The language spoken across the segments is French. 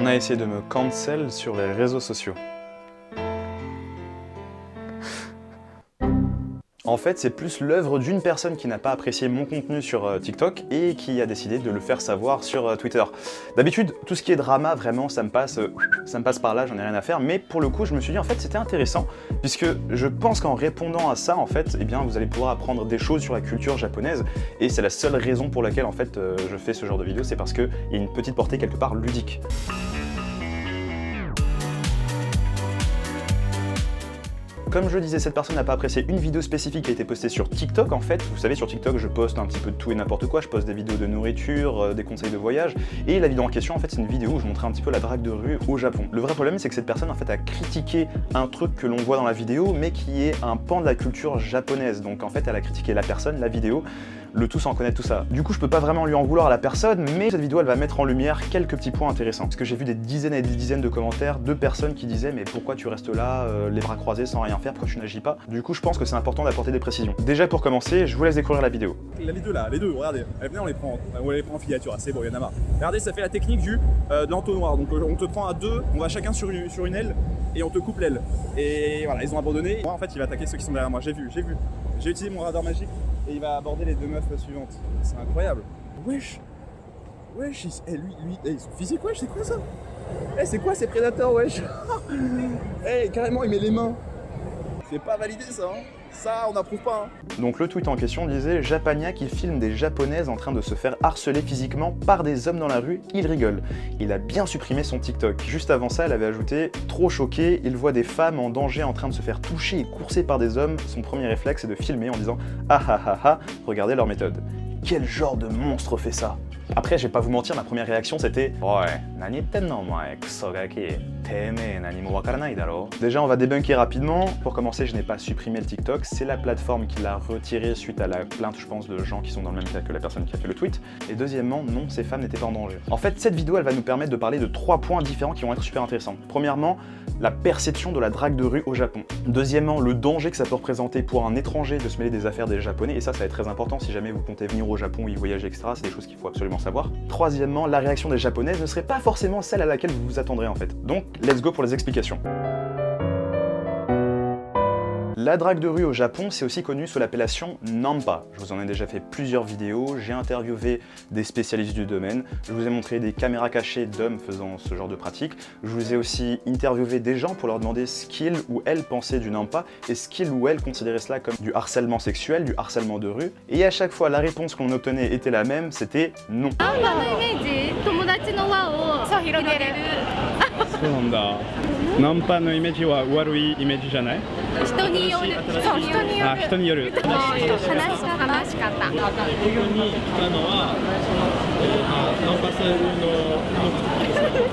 On a essayé de me cancel sur les réseaux sociaux. En fait, c'est plus l'œuvre d'une personne qui n'a pas apprécié mon contenu sur TikTok et qui a décidé de le faire savoir sur Twitter. D'habitude, tout ce qui est drama, vraiment, ça me passe par là, j'en ai rien à faire. Mais pour le coup, je me suis dit, en fait, c'était intéressant, puisque je pense qu'en répondant à ça, en fait, eh bien, vous allez pouvoir apprendre des choses sur la culture japonaise. Et c'est la seule raison pour laquelle, en fait, je fais ce genre de vidéo, c'est parce qu'il y a une petite portée quelque part ludique. Comme je le disais, cette personne n'a pas apprécié une vidéo spécifique qui a été postée sur TikTok en fait. Vous savez, sur TikTok, je poste un petit peu de tout et n'importe quoi. Je poste des vidéos de nourriture, des conseils de voyage. Et la vidéo en question, en fait, c'est une vidéo où je montrais un petit peu la drague de rue au Japon. Le vrai problème, c'est que cette personne, en fait, a critiqué un truc que l'on voit dans la vidéo, mais qui est un pan de la culture japonaise. Donc, en fait, elle a critiqué la personne, la vidéo, le tout sans connaître tout ça. Du coup, je peux pas vraiment lui en vouloir à la personne, mais cette vidéo, elle va mettre en lumière quelques petits points intéressants. Parce que j'ai vu des dizaines et des dizaines de commentaires de personnes qui disaient « Mais pourquoi tu restes là, les bras croisés sans rien faire, pourquoi tu n'agis pas ?» Du coup, je pense que c'est important d'apporter des précisions. Déjà, pour commencer, je vous laisse découvrir la vidéo. Les deux là, les deux, regardez. Venez, on les prend en filature, c'est bon, il y en a marre. Regardez, ça fait la technique de l'entonnoir. Donc on te prend à deux, on va chacun sur une aile et on te coupe l'aile. Et voilà, ils ont abandonné. Moi, en fait, il va attaquer ceux qui sont derrière moi. J'ai vu. J'ai utilisé mon radar magique et il va aborder les deux meufs suivantes. C'est incroyable. Wesh, lui, ils sont physiques, wesh, c'est quoi ça? C'est quoi ces prédateurs, wesh? Carrément, il met les mains. C'est pas validé ça, hein. Ça, on n'approuve pas. Hein. Donc le tweet en question disait « Japania qui filme des japonaises en train de se faire harceler physiquement par des hommes dans la rue, il rigole. Il a bien supprimé son TikTok. » Juste avant ça, elle avait ajouté « Trop choqué, il voit des femmes en danger en train de se faire toucher et courser par des hommes. Son premier réflexe est de filmer en disant « Ah ah ah ah, regardez leur méthode. » Quel genre de monstre fait ça? Après, je vais pas vous mentir, ma première réaction c'était « Oi, nani yettenno omae, kuso gaki, teimei nani mo wakaranai daro ?» Déjà, on va débunker rapidement. Pour commencer, je n'ai pas supprimé le TikTok, c'est la plateforme qui l'a retiré suite à la plainte, je pense, de gens qui sont dans le même cas que la personne qui a fait le tweet. Et deuxièmement, non, ces femmes n'étaient pas en danger. En fait, cette vidéo, elle va nous permettre de parler de 3 points différents qui vont être super intéressants. Premièrement, la perception de la drague de rue au Japon. Deuxièmement, le danger que ça peut représenter pour un étranger de se mêler des affaires des Japonais, et ça va être très important si jamais vous comptez venir au Japon, y voyager, etc. C'est des choses qu'il faut absolument savoir. Troisièmement, la réaction des Japonaises ne serait pas forcément celle à laquelle vous vous attendrez en fait. Donc, let's go pour les explications. La drague de rue au Japon, c'est aussi connu sous l'appellation Nampa. Je vous en ai déjà fait plusieurs vidéos, j'ai interviewé des spécialistes du domaine, je vous ai montré des caméras cachées d'hommes faisant ce genre de pratique, je vous ai aussi interviewé des gens pour leur demander ce qu'ils ou elles pensaient du Nampa et ce qu'ils ou elles considéraient cela comme du harcèlement sexuel, du harcèlement de rue. Et à chaque fois, la réponse qu'on obtenait était la même, c'était non. Nampaのイメージは悪いイメージじゃない？人による。そう、人による。あ、人による。話し方。特に来たのは、ナンパするの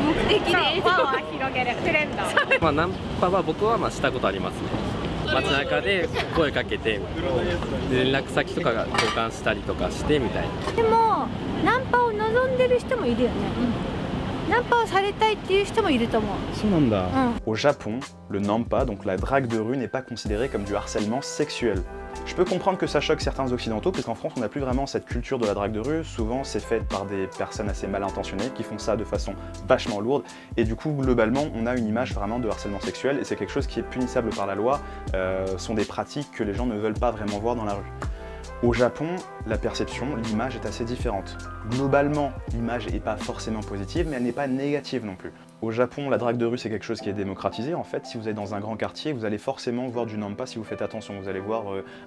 目的で輪を広げるトレンド。ナンパは僕はしたことありますね。街中で声かけて、連絡先とかが交換したりとかしてみたいな。でもナンパを望んでる人もいるよね。Au Japon, le nampa, donc la drague de rue, n'est pas considéré comme du harcèlement sexuel. Je peux comprendre que ça choque certains occidentaux, parce qu'en France, on n'a plus vraiment cette culture de la drague de rue. Souvent, c'est fait par des personnes assez mal intentionnées qui font ça de façon vachement lourde. Et du coup, globalement, on a une image vraiment de harcèlement sexuel, et c'est quelque chose qui est punissable par la loi. Sont des pratiques que les gens ne veulent pas vraiment voir dans la rue. Au Japon, la perception, l'image est assez différente. Globalement, l'image n'est pas forcément positive, mais elle n'est pas négative non plus. Au Japon, la drague de rue, c'est quelque chose qui est démocratisé. En fait, si vous êtes dans un grand quartier, vous allez forcément voir du nampa si vous faites attention. Vous allez voir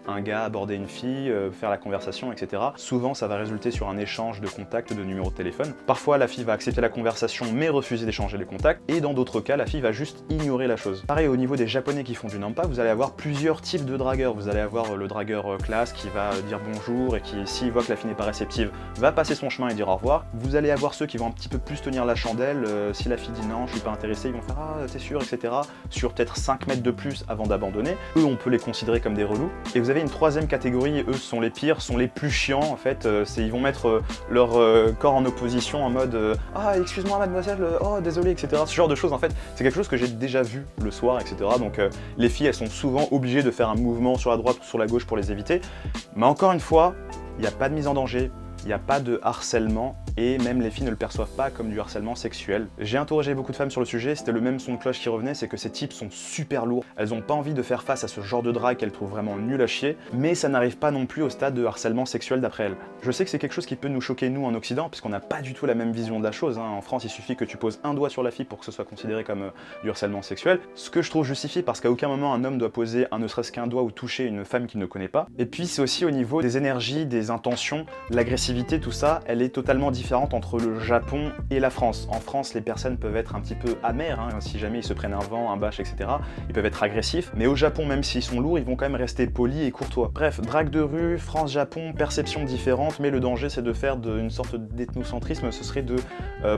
un gars aborder une fille, faire la conversation, etc. Souvent, ça va résulter sur un échange de contacts, de numéros de téléphone. Parfois, la fille va accepter la conversation, mais refuser d'échanger les contacts. Et dans d'autres cas, la fille va juste ignorer la chose. Pareil, au niveau des Japonais qui font du nampa, vous allez avoir plusieurs types de dragueurs. Vous allez avoir le dragueur classe qui va dire bonjour et qui, s'il voit que la fille n'est pas réceptive, va passer son chemin et dire au revoir. Vous allez avoir ceux qui vont un petit peu plus tenir la chandelle. Si la fille dit non, je suis pas intéressé, ils vont faire ah t'es sûr, etc. sur peut-être 5 mètres de plus avant d'abandonner. Eux, on peut les considérer comme des relous. Et vous avez une troisième catégorie, eux sont les pires, sont les plus chiants en fait. Ils vont mettre leur corps en opposition en mode ah excuse-moi mademoiselle, oh désolé, etc. Ce genre de choses en fait, c'est quelque chose que j'ai déjà vu le soir, etc. Donc les filles elles sont souvent obligées de faire un mouvement sur la droite ou sur la gauche pour les éviter. Mais encore une fois, il n'y a pas de mise en danger, il n'y a pas de harcèlement et même les filles ne le perçoivent pas comme du harcèlement sexuel. J'ai interrogé beaucoup de femmes sur le sujet, c'était le même son de cloche qui revenait, c'est que ces types sont super lourds, elles ont pas envie de faire face à ce genre de drague qu'elles trouvent vraiment nul à chier, mais ça n'arrive pas non plus au stade de harcèlement sexuel d'après elles. Je sais que c'est quelque chose qui peut nous choquer nous en Occident, puisqu'on n'a pas du tout la même vision de la chose, hein. En France il suffit que tu poses un doigt sur la fille pour que ce soit considéré comme du harcèlement sexuel, ce que je trouve justifié parce qu'à aucun moment un homme doit poser ne serait-ce qu'un doigt ou toucher une femme qu'il ne connaît pas. Et puis c'est aussi au niveau des énergies, des intentions, l'agressivité, tout ça, elle est totalement différente entre le Japon et la France. En France, les personnes peuvent être un petit peu amères, hein, si jamais ils se prennent un vent, un bâche, etc. Ils peuvent être agressifs, mais au Japon, même s'ils sont lourds, ils vont quand même rester polis et courtois. Bref, drague de rue, France-Japon, perception différente, mais le danger c'est de faire une sorte d'ethnocentrisme, ce serait de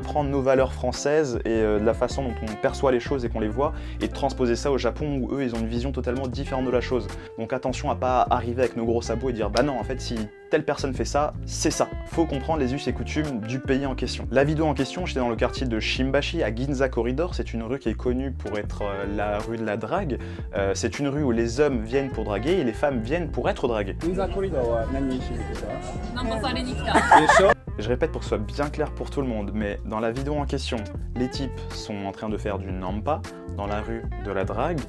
prendre nos valeurs françaises et de la façon dont on perçoit les choses et qu'on les voit, et de transposer ça au Japon où eux ils ont une vision totalement différente de la chose. Donc attention à pas arriver avec nos gros sabots et dire bah non en fait si telle personne fait ça, c'est ça. Faut comprendre les us et coutumes du pays en question. La vidéo en question, j'étais dans le quartier de Shimbashi à Ginza Corridor, c'est une rue qui est connue pour être la rue de la drague. C'est une rue où les hommes viennent pour draguer et les femmes viennent pour être draguées. Ginza Corridorは何しに来た？ナンパされに来た。でしょ？ Je répète pour que ce soit bien clair pour tout le monde, mais dans la vidéo en question, les types sont en train de faire du nampa dans la rue de la drague.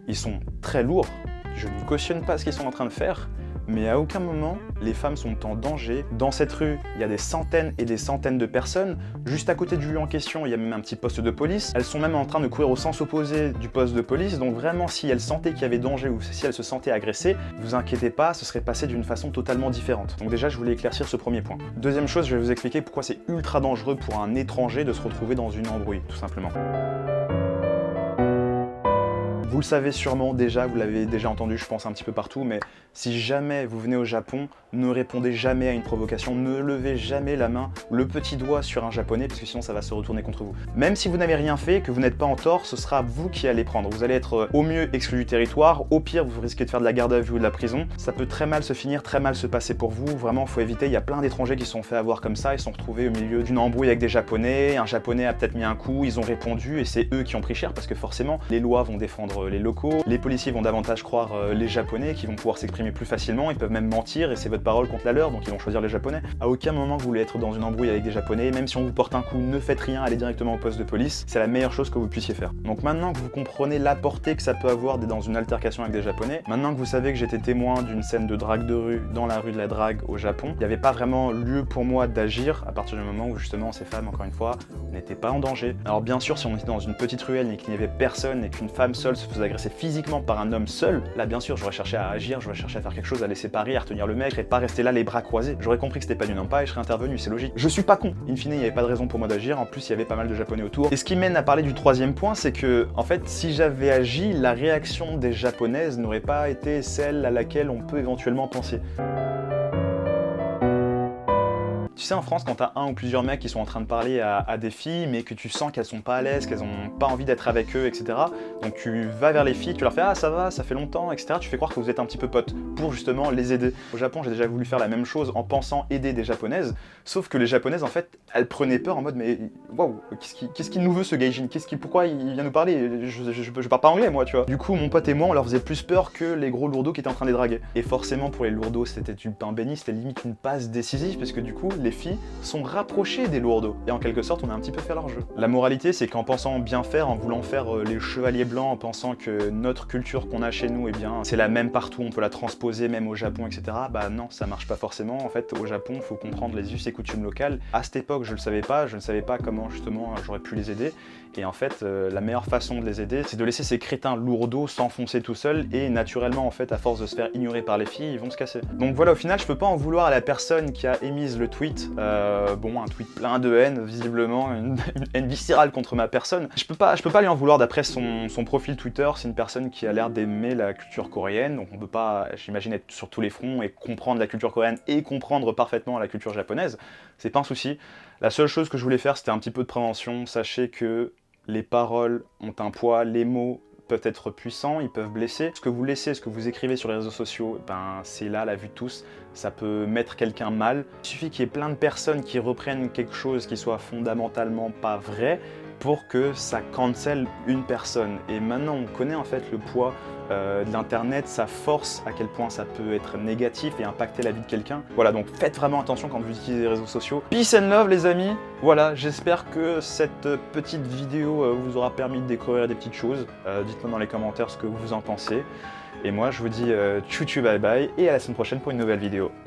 Ils sont très lourds, je ne cautionne pas ce qu'ils sont en train de faire, mais à aucun moment les femmes sont en danger. Dans cette rue, il y a des centaines et des centaines de personnes. Juste à côté du lieu en question, il y a même un petit poste de police. Elles sont même en train de courir au sens opposé du poste de police, donc vraiment si elles sentaient qu'il y avait danger ou si elles se sentaient agressées, vous inquiétez pas, ce serait passé d'une façon totalement différente. Donc déjà, je voulais éclaircir ce premier point. Deuxième chose, je vais vous expliquer pourquoi c'est ultra dangereux pour un étranger de se retrouver dans une embrouille, tout simplement. Vous le savez sûrement déjà, vous l'avez déjà entendu je pense un petit peu partout, mais si jamais vous venez au Japon, ne répondez jamais à une provocation, ne levez jamais la main, le petit doigt sur un japonais, parce que sinon ça va se retourner contre vous. Même si vous n'avez rien fait, que vous n'êtes pas en tort, ce sera vous qui allez prendre. Vous allez être au mieux exclu du territoire, au pire vous risquez de faire de la garde à vue ou de la prison. Ça peut très mal se finir, très mal se passer pour vous, vraiment faut éviter, il y a plein d'étrangers qui se sont fait avoir comme ça, ils se sont retrouvés au milieu d'une embrouille avec des japonais, un japonais a peut-être mis un coup, ils ont répondu et c'est eux qui ont pris cher, parce que forcément les lois vont défendre les locaux, les policiers vont davantage croire les japonais qui vont pouvoir s'exprimer plus facilement, ils peuvent même mentir et c'est votre parole contre la leur, donc ils vont choisir les japonais. À aucun moment vous voulez être dans une embrouille avec des japonais, même si on vous porte un coup, ne faites rien, allez directement au poste de police, c'est la meilleure chose que vous puissiez faire. Donc maintenant que vous comprenez la portée que ça peut avoir dans une altercation avec des japonais, maintenant que vous savez que j'étais témoin d'une scène de drague de rue dans la rue de la drague au Japon, il n'y avait pas vraiment lieu pour moi d'agir à partir du moment où justement ces femmes, encore une fois, n'étaient pas en danger. Alors bien sûr si on était dans une petite ruelle et qu'il n'y avait personne et qu'une femme seule se faisait agresser physiquement par un homme seul, là bien sûr j'aurais cherché à agir, j'aurais cherché à faire quelque chose, à les séparer, à retenir le mec et pas rester là les bras croisés. J'aurais compris que c'était pas du nampa et je serais intervenu, c'est logique. Je suis pas con. In fine, il n'y avait pas de raison pour moi d'agir, en plus il y avait pas mal de japonais autour. Et ce qui mène à parler du troisième point, c'est que en fait si j'avais agi, la réaction des japonaises n'aurait pas été celle à laquelle on peut éventuellement penser. Tu sais, en France, quand t'as un ou plusieurs mecs qui sont en train de parler à des filles, mais que tu sens qu'elles sont pas à l'aise, qu'elles ont pas envie d'être avec eux, etc. Donc tu vas vers les filles, tu leur fais « Ah, ça va, ça fait longtemps, etc. » Tu fais croire que vous êtes un petit peu potes, pour justement les aider. Au Japon, j'ai déjà voulu faire la même chose en pensant aider des japonaises, sauf que les japonaises, en fait, elles prenaient peur en mode « Mais waouh, qu'est-ce qu'il nous veut ce gaijin? Pourquoi il vient nous parler? Je parle pas anglais, moi, tu vois. » Du coup, mon pote et moi, on leur faisait plus peur que les gros lourdeaux qui étaient en train de les draguer. Et forcément, pour les lourdeaux, c'était du pain béni, c'était limite une passe décisive, parce que du coup, les filles sont rapprochées des lourdeaux. Et en quelque sorte, on a un petit peu fait leur jeu. La moralité, c'est qu'en pensant bien faire, en voulant faire les chevaliers blancs, en pensant que notre culture qu'on a chez nous, eh bien, c'est la même partout, on peut la transposer même au Japon, etc. Bah non, ça marche pas forcément. En fait, au Japon, il faut comprendre les us et coutumes locales. À cette époque, je ne savais pas comment justement j'aurais pu les aider. Et en fait, la meilleure façon de les aider, c'est de laisser ces crétins lourdeaux s'enfoncer tout seuls et naturellement, en fait, à force de se faire ignorer par les filles, ils vont se casser. Donc voilà, au final, je peux pas en vouloir à la personne qui a émise le tweet. Bon, un tweet plein de haine, visiblement, une haine viscérale contre ma personne. Je peux pas lui en vouloir d'après son profil Twitter. C'est une personne qui a l'air d'aimer la culture coréenne, donc on peut pas, j'imagine, être sur tous les fronts et comprendre la culture coréenne et comprendre parfaitement la culture japonaise. C'est pas un souci. La seule chose que je voulais faire, c'était un petit peu de prévention. Sachez que les paroles ont un poids, les mots peuvent être puissants, ils peuvent blesser. Ce que vous laissez, ce que vous écrivez sur les réseaux sociaux, ben c'est là à la vue de tous, ça peut mettre quelqu'un mal. Il suffit qu'il y ait plein de personnes qui reprennent quelque chose qui soit fondamentalement pas vrai pour que ça cancel une personne. Et maintenant on connaît en fait le poids de l'internet, sa force, à quel point ça peut être négatif et impacter la vie de quelqu'un. Voilà, donc faites vraiment attention quand vous utilisez les réseaux sociaux. Peace and love les amis. Voilà, j'espère que cette petite vidéo vous aura permis de découvrir des petites choses. Dites-moi dans les commentaires ce que vous en pensez. Et moi je vous dis tchou tchou bye bye et à la semaine prochaine pour une nouvelle vidéo.